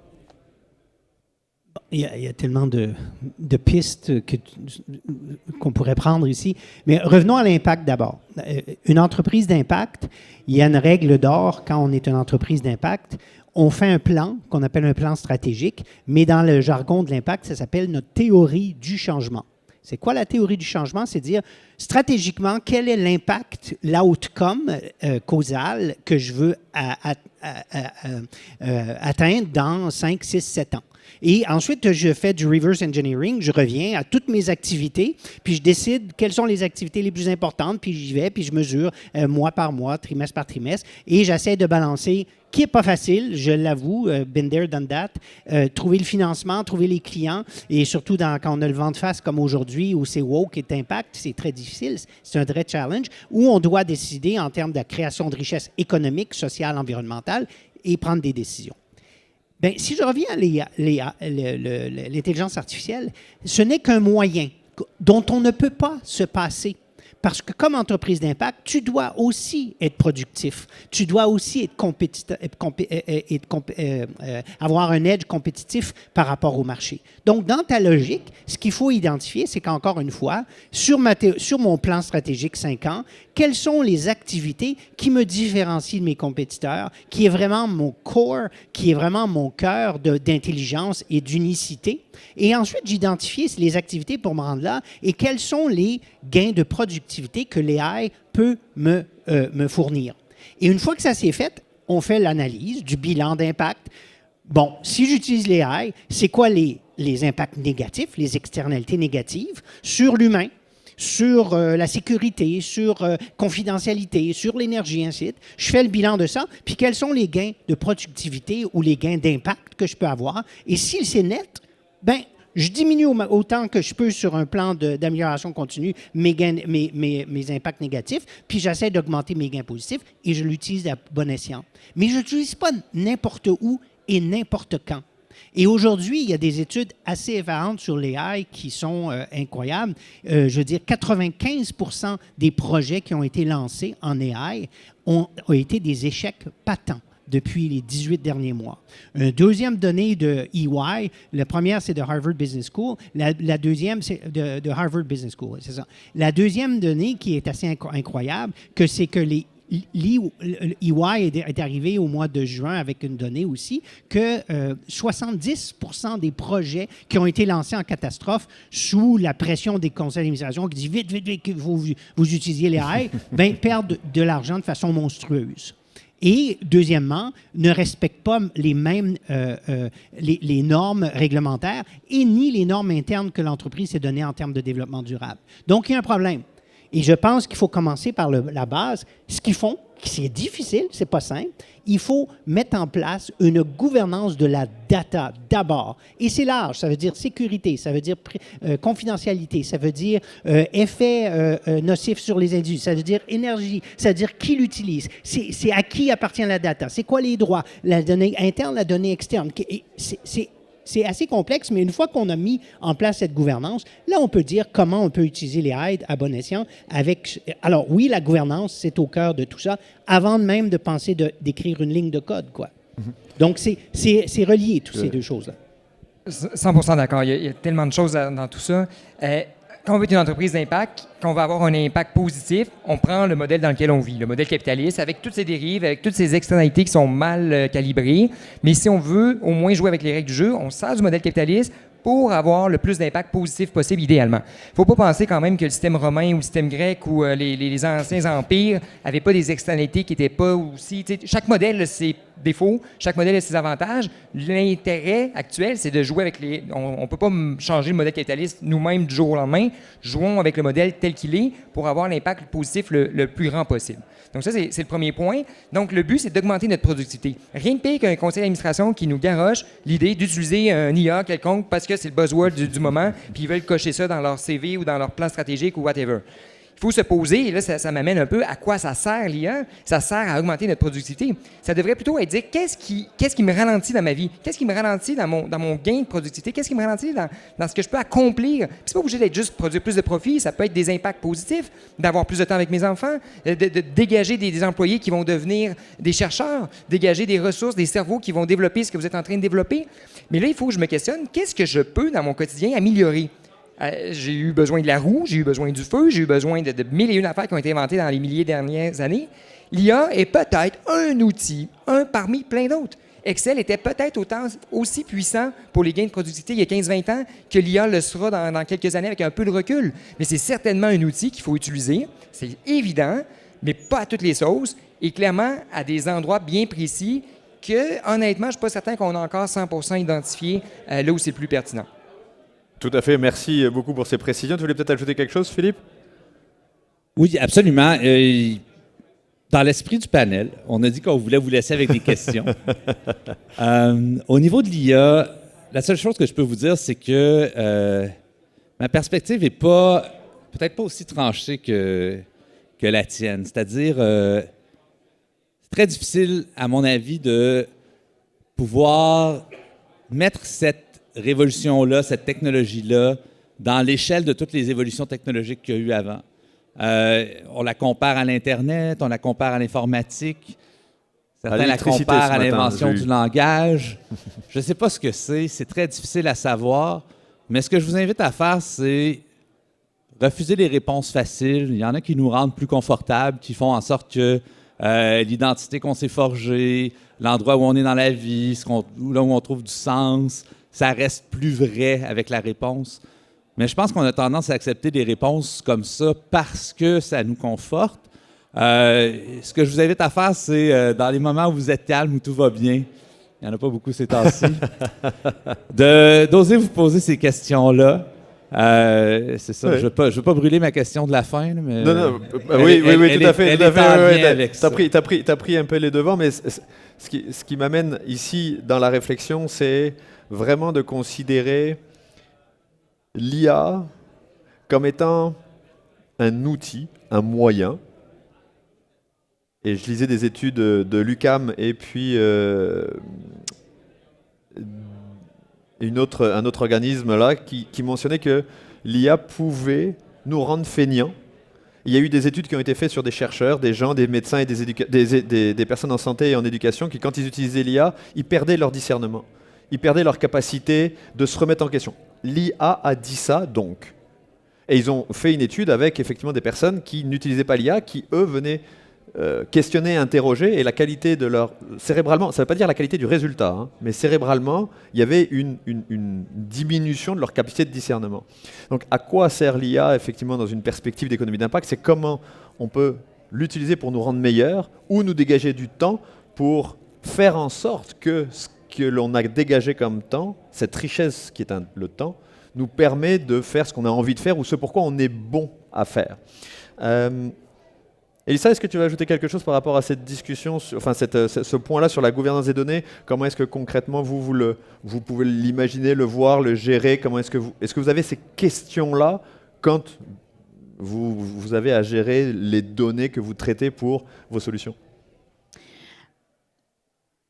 Il y a tellement de pistes qu'on pourrait prendre ici. Mais revenons à l'impact d'abord. Une entreprise d'impact, il y a une règle d'or quand on est une entreprise d'impact. On fait un plan qu'on appelle un plan stratégique, mais dans le jargon de l'impact, ça s'appelle notre théorie du changement. C'est quoi la théorie du changement? C'est dire stratégiquement quel est l'impact, l'outcome causal que je veux atteindre dans 5, 6, 7 ans. Et ensuite, je fais du reverse engineering, je reviens à toutes mes activités, puis je décide quelles sont les activités les plus importantes, puis j'y vais, puis je mesure mois par mois, trimestre par trimestre, et j'essaie de balancer, qui n'est pas facile, je l'avoue, been there, done that, trouver le financement, trouver les clients, et surtout quand on a le vent de face comme aujourd'hui, où c'est woke et impact, c'est très difficile, c'est un vrai challenge, où on doit décider en termes de création de richesse économique, sociale, environnementale, et prendre des décisions. Ben, si je reviens à l'intelligence artificielle, ce n'est qu'un moyen dont on ne peut pas se passer. Parce que comme entreprise d'impact, tu dois aussi être productif. Tu dois aussi avoir un edge compétitif par rapport au marché. Donc, dans ta logique, ce qu'il faut identifier, c'est qu'encore une fois, sur mon plan stratégique 5 ans, quelles sont les activités qui me différencient de mes compétiteurs, qui est vraiment mon core, qui est vraiment mon cœur d'intelligence et d'unicité. Et ensuite, j'identifie les activités pour me rendre là et quels sont les gains de productivité que l'AI peut me fournir. Et une fois que ça s'est fait, on fait l'analyse du bilan d'impact. Bon, si j'utilise l'AI, c'est quoi les impacts négatifs, les externalités négatives sur l'humain, sur la sécurité, sur confidentialité, sur l'énergie, ainsi de suite. Je fais le bilan de ça, puis quels sont les gains de productivité ou les gains d'impact que je peux avoir. Et si c'est net, ben, je diminue autant que je peux sur un plan d'amélioration continue mes impacts négatifs, puis j'essaie d'augmenter mes gains positifs et je l'utilise à bon escient. Mais je ne l'utilise pas n'importe où et n'importe quand. Et aujourd'hui, il y a des études assez effarantes sur l'AI qui sont incroyables. Je veux dire, 95% des projets qui ont été lancés en AI ont été des échecs patents depuis les 18 derniers mois. Une deuxième donnée de EY, la première, c'est de Harvard Business School. La deuxième, c'est de Harvard Business School, c'est ça. La deuxième donnée qui est assez incroyable, c'est que EY est arrivé au mois de juin avec une donnée aussi que 70% des projets qui ont été lancés en catastrophe sous la pression des conseils d'administration qui disent vite, que vous utilisiez l'AI, ben, perdent de l'argent de façon monstrueuse. Et, deuxièmement, ne respectent pas les mêmes les normes réglementaires et ni les normes internes que l'entreprise s'est données en termes de développement durable. Donc, il y a un problème. Et je pense qu'il faut commencer par la base. Ce qu'ils font, c'est difficile, c'est pas simple. Il faut mettre en place une gouvernance de la data d'abord. Et c'est large. Ça veut dire sécurité, ça veut dire confidentialité, ça veut dire effet nocif sur les individus, ça veut dire énergie, ça veut dire qui l'utilise, c'est à qui appartient la data, c'est quoi les droits, la donnée interne, la donnée externe. C'est assez complexe, mais une fois qu'on a mis en place cette gouvernance, là, on peut dire comment on peut utiliser les AI à bon escient avec... Alors, oui, la gouvernance, c'est au cœur de tout ça, avant même de penser d'écrire une ligne de code, quoi. Donc, c'est relié, toutes ces deux choses-là. 100% d'accord. Il y a tellement de choses dans tout ça. Quand on veut être une entreprise d'impact, quand on va avoir un impact positif, on prend le modèle dans lequel on vit, le modèle capitaliste, avec toutes ses dérives, avec toutes ses externalités qui sont mal calibrées. Mais si on veut au moins jouer avec les règles du jeu, on sert du modèle capitaliste pour avoir le plus d'impact positif possible, idéalement. Il ne faut pas penser quand même que le système romain ou le système grec ou les anciens empires n'avaient pas des externalités qui n'étaient pas aussi... Chaque modèle a ses défauts, chaque modèle a ses avantages. L'intérêt actuel, c'est de jouer avec les... On ne peut pas changer le modèle capitaliste nous-mêmes du jour au lendemain. Jouons avec le modèle tel qu'il est pour avoir l'impact positif le plus grand possible. Donc ça, c'est le premier point. Donc le but, c'est d'augmenter notre productivité. Rien de pire qu'un conseil d'administration qui nous garoche l'idée d'utiliser un IA quelconque parce que c'est le buzzword du moment, puis ils veulent cocher ça dans leur CV ou dans leur plan stratégique ou whatever. Il faut se poser, et là, ça m'amène un peu à quoi ça sert l'IA. Ça sert à augmenter notre productivité. Ça devrait plutôt être dire qu'est-ce qui me ralentit dans ma vie? Qu'est-ce qui me ralentit dans mon gain de productivité? Qu'est-ce qui me ralentit dans ce que je peux accomplir? Puis c'est pas obligé d'être juste produire plus de profit, ça peut être des impacts positifs, d'avoir plus de temps avec mes enfants, de dégager des employés qui vont devenir des chercheurs, dégager des ressources, des cerveaux qui vont développer ce que vous êtes en train de développer. Mais là, il faut que je me questionne, qu'est-ce que je peux dans mon quotidien améliorer? J'ai eu besoin de la roue, j'ai eu besoin du feu, j'ai eu besoin de mille et une affaires qui ont été inventées dans les milliers de dernières années. L'IA est peut-être un outil, un parmi plein d'autres. Excel était peut-être aussi puissant pour les gains de productivité il y a 15-20 ans que l'IA le sera dans quelques années avec un peu de recul. Mais c'est certainement un outil qu'il faut utiliser, c'est évident, mais pas à toutes les sauces et clairement à des endroits bien précis que, honnêtement, je ne suis pas certain qu'on a encore 100% identifié là où c'est le plus pertinent. Tout à fait, merci beaucoup pour ces précisions. Tu voulais peut-être ajouter quelque chose, Philippe? Oui, absolument. Dans l'esprit du panel, on a dit qu'on voulait vous laisser avec des questions. Au niveau de l'IA, la seule chose que je peux vous dire, c'est que ma perspective n'est peut-être pas aussi tranchée que la tienne. C'est-à-dire, c'est très difficile, à mon avis, de pouvoir mettre cette révolution-là, cette technologie-là, dans l'échelle de toutes les évolutions technologiques qu'il y a eu avant. On la compare à l'Internet, on la compare à l'informatique, certains la comparent à l'invention du langage. Je ne sais pas ce que c'est très difficile à savoir, mais ce que je vous invite à faire, c'est refuser les réponses faciles. Il y en a qui nous rendent plus confortables, qui font en sorte que l'identité qu'on s'est forgée, l'endroit où on est dans la vie, là où on trouve du sens, ça reste plus vrai avec la réponse. Mais je pense qu'on a tendance à accepter des réponses comme ça parce que ça nous conforte. Ce que je vous invite à faire, c'est dans les moments où vous êtes calme, où tout va bien, il n'y en a pas beaucoup ces temps-ci, d'oser vous poser ces questions-là. C'est ça, oui. Je veux pas brûler ma question de la fin. Mais non, oui, tout à fait. Tu as pris un peu les devants, mais ce qui m'amène ici dans la réflexion, c'est vraiment de considérer l'IA comme étant un outil, un moyen. Et je lisais des études de l'UQAM et puis un autre organisme là qui mentionnait que l'IA pouvait nous rendre feignants. Il y a eu des études qui ont été faites sur des chercheurs, des gens, des médecins et des personnes en santé et en éducation qui, quand ils utilisaient l'IA, ils perdaient leur discernement. Ils perdaient leur capacité de se remettre en question. L'IA a dit ça donc. Et ils ont fait une étude avec effectivement des personnes qui n'utilisaient pas l'IA, qui eux venaient questionner, interroger, et la qualité de leur... Cérébralement, ça ne veut pas dire la qualité du résultat, hein, mais cérébralement, il y avait une diminution de leur capacité de discernement. Donc à quoi sert l'IA, effectivement, dans une perspective d'économie d'impact? C'est comment on peut l'utiliser pour nous rendre meilleurs ou nous dégager du temps pour faire en sorte que ce que l'on a dégagé comme temps, cette richesse qui est le temps, nous permet de faire ce qu'on a envie de faire ou ce pourquoi on est bon à faire. Elissa, est-ce que tu veux ajouter quelque chose par rapport à cette discussion, enfin ce point-là sur la gouvernance des données? Comment est-ce que concrètement vous pouvez l'imaginer, le voir, le gérer? Comment est-ce que vous avez ces questions-là quand vous avez à gérer les données que vous traitez pour vos solutions?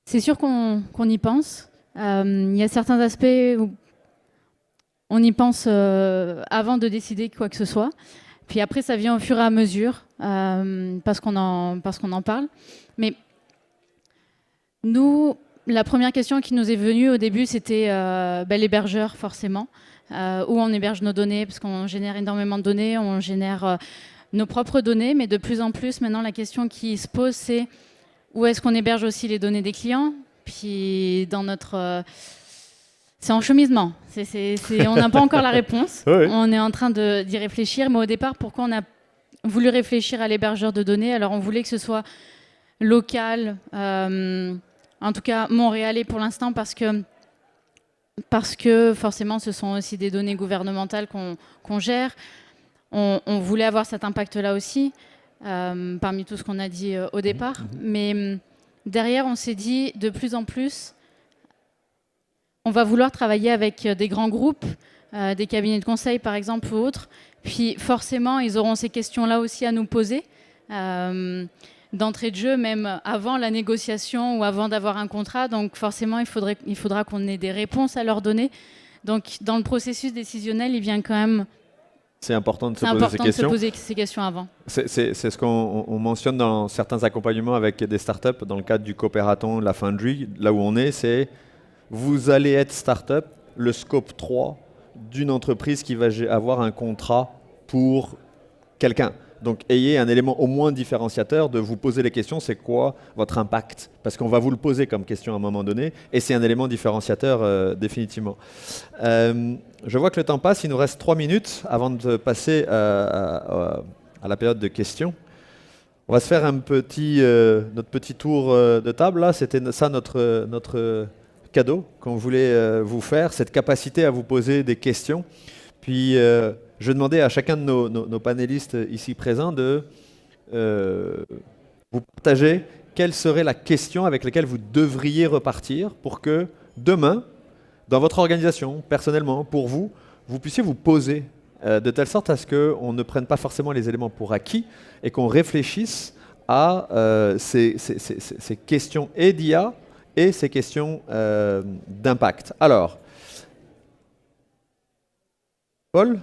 C'est sûr qu'on y pense. Il y a certains aspects où on y pense avant de décider quoi que ce soit. Puis après, ça vient au fur et à mesure, parce qu'on en parle. Mais nous, la première question qui nous est venue au début, c'était l'hébergeur, forcément. Où on héberge nos données, parce qu'on génère énormément de données, on génère nos propres données. Mais de plus en plus, maintenant, la question qui se pose, c'est où est-ce qu'on héberge aussi les données des clients? Puis dans notre... c'est en cheminement. On n'a pas encore la réponse. Oui. On est en train d'y réfléchir. Mais au départ, pourquoi on a voulu réfléchir à l'hébergeur de données? Alors, on voulait que ce soit local, en tout cas montréalais pour l'instant, parce que forcément, ce sont aussi des données gouvernementales qu'on gère. On voulait avoir cet impact-là aussi, parmi tout ce qu'on a dit au départ. Mais derrière, on s'est dit de plus en plus... On va vouloir travailler avec des grands groupes, des cabinets de conseil par exemple ou autres. Puis forcément, ils auront ces questions-là aussi à nous poser, d'entrée de jeu, même avant la négociation ou avant d'avoir un contrat. Donc forcément, il faudra qu'on ait des réponses à leur donner. Donc dans le processus décisionnel, il vient quand même... C'est important de se poser ces questions avant. C'est ce qu'on mentionne dans certains accompagnements avec des startups, dans le cadre du Coopératon, la Foundry, là où on est, c'est... Vous allez être start-up, le scope 3 d'une entreprise qui va avoir un contrat pour quelqu'un. Donc, ayez un élément au moins différenciateur de vous poser les questions, c'est quoi votre impact? Parce qu'on va vous le poser comme question à un moment donné, et c'est un élément différenciateur définitivement. Je vois que le temps passe, il nous reste 3 minutes avant de passer à la période de questions. On va se faire notre petit tour de table. Là, c'était ça notre cadeau qu'on voulait vous faire, cette capacité à vous poser des questions. Puis je demandais à chacun de nos panélistes ici présents de vous partager quelle serait la question avec laquelle vous devriez repartir pour que demain, dans votre organisation, personnellement, pour vous, vous puissiez vous poser de telle sorte à ce qu'on ne prenne pas forcément les éléments pour acquis et qu'on réfléchisse à ces questions et d'IA et ces questions d'impact. Alors, Paul,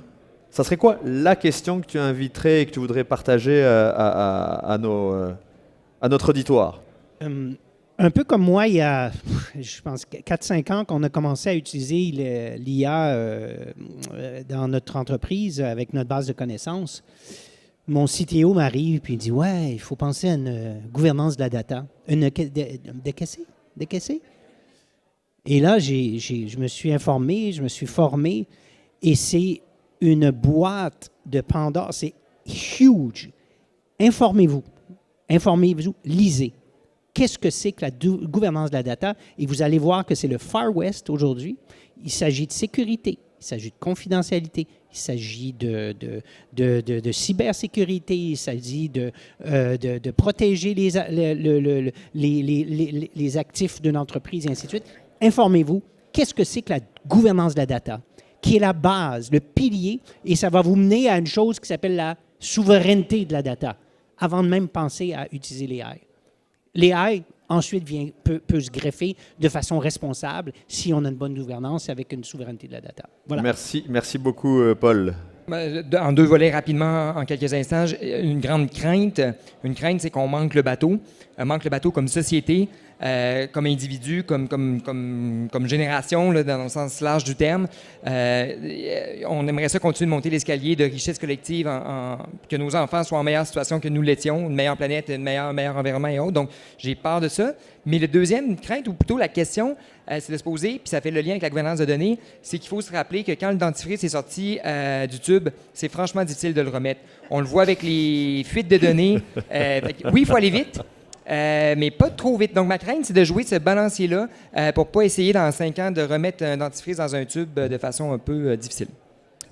ça serait quoi la question que tu inviterais et que tu voudrais partager à notre auditoire? Un peu comme moi, il y a, je pense, 4-5 ans qu'on a commencé à utiliser l'IA dans notre entreprise avec notre base de connaissances. Mon CTO m'arrive et il dit « Ouais, il faut penser à une gouvernance de la data. » Décaissé? Et là, je me suis informé, je me suis formé et c'est une boîte de Pandore. C'est huge. Informez-vous, lisez. Qu'est-ce que c'est que la gouvernance de la data? Et vous allez voir que c'est le Far West aujourd'hui. Il s'agit de sécurité, il s'agit de confidentialité, il s'agit de cybersécurité, il s'agit de protéger les actifs d'une entreprise et ainsi de suite. Informez-vous, qu'est-ce que c'est que la gouvernance de la data? Qui est la base, le pilier, et ça va vous mener à une chose qui s'appelle la souveraineté de la data, avant de même penser à utiliser l'AI. L'AI, ensuite, peut se greffer de façon responsable si on a une bonne gouvernance avec une souveraineté de la data. Voilà. Merci beaucoup, Paul. En 2 volets rapidement, en quelques instants, une grande crainte. Une crainte, c'est qu'on manque le bateau. Manque le bateau comme société, comme individu, comme génération, là, dans le sens large du terme. On aimerait ça continuer de monter l'escalier de richesse collective, que nos enfants soient en meilleure situation que nous l'étions, une meilleure planète, un meilleur environnement et autres. Donc, j'ai peur de ça. Mais le deuxième crainte, ou plutôt la question, c'est de se poser, puis ça fait le lien avec la gouvernance de données, c'est qu'il faut se rappeler que quand le dentifrice est sorti du tube, c'est franchement difficile de le remettre. On le voit avec les fuites de données. Oui, il faut aller vite. Mais pas trop vite. Donc, ma crainte, c'est de jouer ce balancier-là pour ne pas essayer dans 5 ans de remettre un dentifrice dans un tube de façon un peu difficile.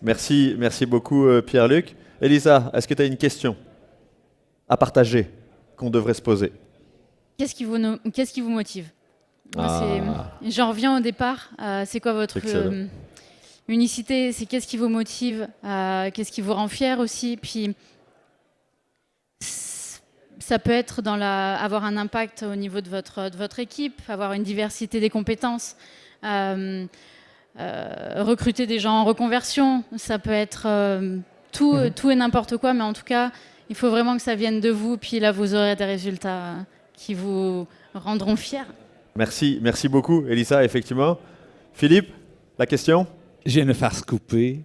Merci beaucoup, Pierre-Luc. Elisa, est-ce que tu as une question à partager qu'on devrait se poser? Qu'est-ce qui vous motive? J'en reviens au départ. C'est quoi votre unicité? C'est qu'est-ce qui vous motive? Qu'est-ce qui vous rend fier aussi? Puis, ça peut être avoir un impact au niveau de votre équipe, avoir une diversité des compétences, recruter des gens en reconversion. Ça peut être tout et n'importe quoi, mais en tout cas, il faut vraiment que ça vienne de vous. Puis là, vous aurez des résultats qui vous rendront fiers. Merci beaucoup, Elisa, effectivement. Philippe, la question? Je viens de faire couper.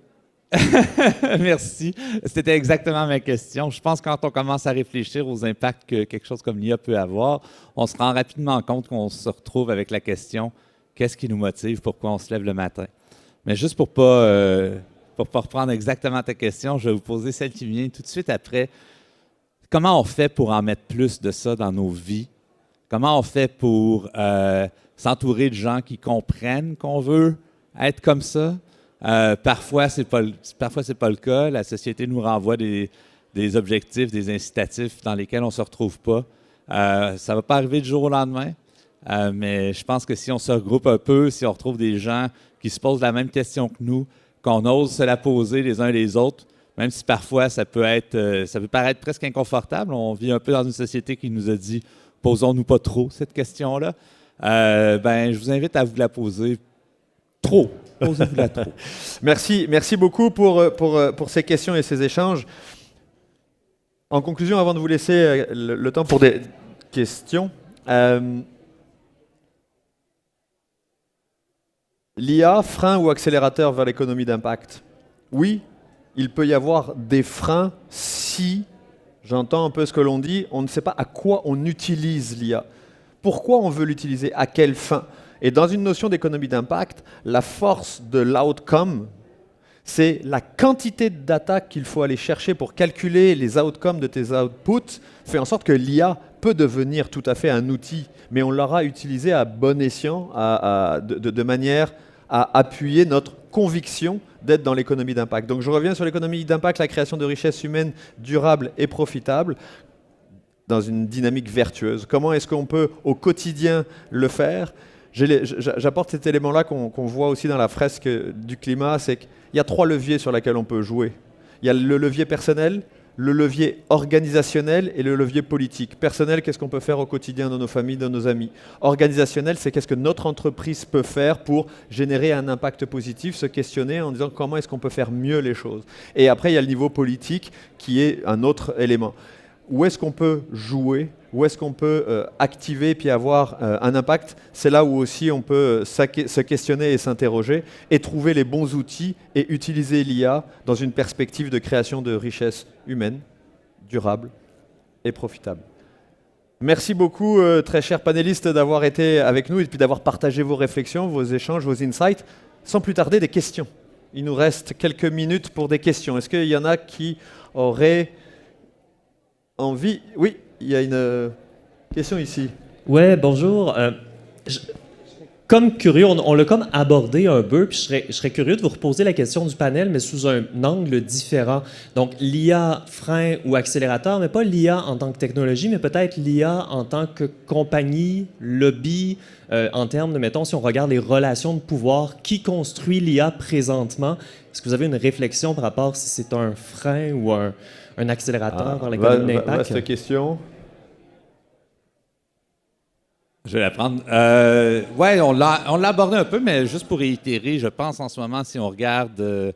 Merci. C'était exactement ma question. Je pense que quand on commence à réfléchir aux impacts que quelque chose comme l'IA peut avoir, on se rend rapidement compte qu'on se retrouve avec la question « Qu'est-ce qui nous motive? Pourquoi on se lève le matin? » Mais juste pour pas reprendre exactement ta question, je vais vous poser celle qui vient tout de suite après. Comment on fait pour en mettre plus de ça dans nos vies? Comment on fait pour s'entourer de gens qui comprennent qu'on veut être comme ça? Parfois, c'est pas le cas. La société nous renvoie des objectifs, des incitatifs dans lesquels on ne se retrouve pas. Ça ne va pas arriver du jour au lendemain, mais je pense que si on se regroupe un peu, si on retrouve des gens qui se posent la même question que nous, qu'on ose se la poser les uns les autres, même si parfois ça peut paraître presque inconfortable. On vit un peu dans une société qui nous a dit « posons-nous pas trop cette question-là ». Je vous invite à vous la poser trop. Posez-vous-la trop. Merci beaucoup pour ces questions et ces échanges. En conclusion, avant de vous laisser le temps pour des questions, l'IA, frein ou accélérateur vers l'économie d'impact? Oui, il peut y avoir des freins si, j'entends un peu ce que l'on dit, on ne sait pas à quoi on utilise l'IA. Pourquoi on veut l'utiliser? À quelle fin? Et dans une notion d'économie d'impact, la force de l'outcome, c'est la quantité de data qu'il faut aller chercher pour calculer les outcomes de tes outputs, fait en sorte que l'IA peut devenir tout à fait un outil, mais on l'aura utilisé à bon escient, de manière à appuyer notre conviction d'être dans l'économie d'impact. Donc je reviens sur l'économie d'impact, la création de richesses humaines durables et profitables, dans une dynamique vertueuse. Comment est-ce qu'on peut au quotidien le faire? J'apporte cet élément-là qu'on voit aussi dans la fresque du climat, c'est qu'il y a 3 leviers sur lesquels on peut jouer. Il y a le levier personnel, le levier organisationnel et le levier politique. Personnel, qu'est-ce qu'on peut faire au quotidien dans nos familles, dans nos amis. Organisationnel, c'est qu'est-ce que notre entreprise peut faire pour générer un impact positif, se questionner en disant comment est-ce qu'on peut faire mieux les choses. Et après, il y a le niveau politique qui est un autre élément. Où est-ce qu'on peut jouer, où est-ce qu'on peut activer puis avoir un impact. C'est là où aussi on peut se questionner et s'interroger et trouver les bons outils et utiliser l'IA dans une perspective de création de richesses humaines, durables et profitables. Merci beaucoup, très chers panélistes, d'avoir été avec nous et puis d'avoir partagé vos réflexions, vos échanges, vos insights. Sans plus tarder, des questions. Il nous reste quelques minutes pour des questions. Est-ce qu'il y en a qui auraient envie? Oui, il y a une question ici. Ouais, bonjour. Comme curieux, on l'a comme abordé un peu, puis je serais curieux de vous reposer la question du panel, mais sous un angle différent. Donc, l'IA frein ou accélérateur, mais pas l'IA en tant que technologie, mais peut-être l'IA en tant que compagnie, lobby, en termes de, mettons, si on regarde les relations de pouvoir, qui construit l'IA présentement? Est-ce que vous avez une réflexion par rapport si c'est un frein ou un accélérateur vers l'économie d'impact? Vaste question. Je vais la prendre. Oui, on l'a abordé un peu, mais juste pour réitérer, je pense en ce moment, si on regarde,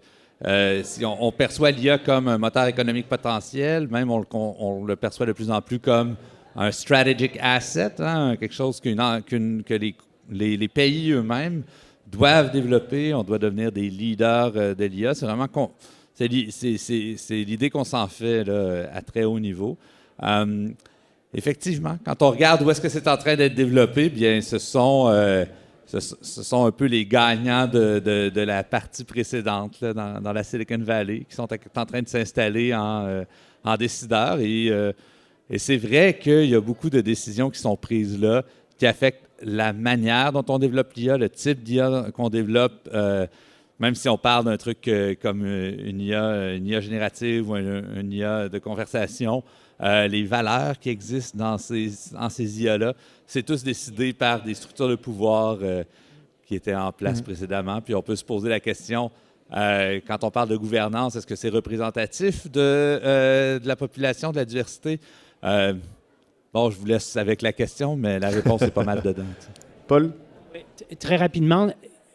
si on perçoit l'IA comme un moteur économique potentiel, même on le perçoit de plus en plus comme un strategic asset, hein, quelque chose que les pays eux-mêmes doivent développer. On doit devenir des leaders de l'IA. C'est vraiment c'est l'idée qu'on s'en fait là, à très haut niveau. Effectivement, quand on regarde où est-ce que c'est en train d'être développé, bien, ce sont un peu les gagnants de la partie précédente là, dans la Silicon Valley qui sont en train de s'installer en décideurs. Et c'est vrai qu'il y a beaucoup de décisions qui sont prises là qui affectent la manière dont on développe l'IA, le type d'IA qu'on développe, même si on parle d'un truc comme une IA générative ou une IA de conversation. Les valeurs qui existent dans ces IA-là, c'est tous décidé par des structures de pouvoir qui étaient en place précédemment. Puis on peut se poser la question, quand on parle de gouvernance, est-ce que c'est représentatif de la population, de la diversité? Bon, je vous laisse avec la question, mais la réponse est pas mal dedans. Paul? Très rapidement,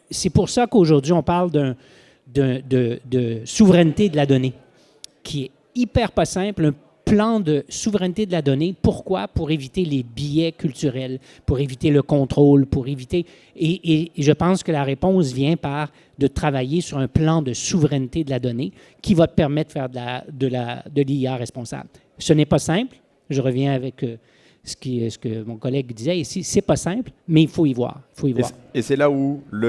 c'est pour ça qu'aujourd'hui, on parle de souveraineté de la donnée, qui est hyper pas simple, un plan de souveraineté de la donnée. Pourquoi? Pour éviter les biais culturels, pour éviter le contrôle, pour éviter... Et je pense que la réponse vient de travailler sur un plan de souveraineté de la donnée qui va te permettre de faire de l'IA responsable. Ce n'est pas simple. Je reviens avec ce que mon collègue disait ici. C'est pas simple, mais il faut y voir. Et c'est là où de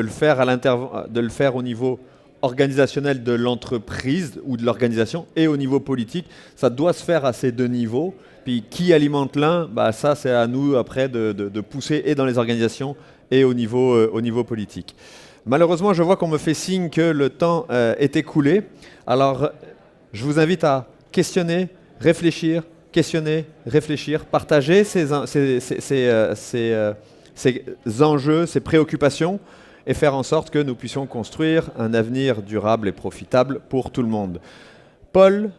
le faire au niveau organisationnel de l'entreprise ou de l'organisation et au niveau politique, ça doit se faire à ces deux niveaux. Puis qui alimente l'un, bah ça c'est à nous après de pousser et dans les organisations et au niveau politique. Malheureusement, je vois qu'on me fait signe que le temps est écoulé. Alors, je vous invite à questionner, réfléchir, partager ces enjeux, ces préoccupations et faire en sorte que nous puissions construire un avenir durable et profitable pour tout le monde. Paul,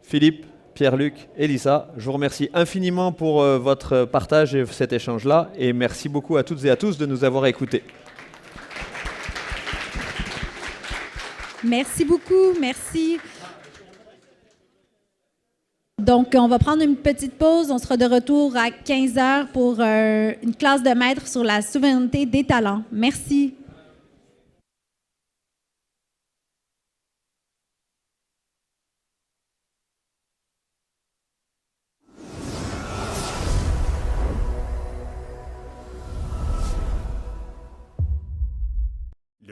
Philippe, Pierre-Luc, Elissa, je vous remercie infiniment pour votre partage et cet échange-là et merci beaucoup à toutes et à tous de nous avoir écoutés. Merci beaucoup, merci. Donc, on va prendre une petite pause. On sera de retour à 15h pour une classe de maître sur la souveraineté des talents. Merci.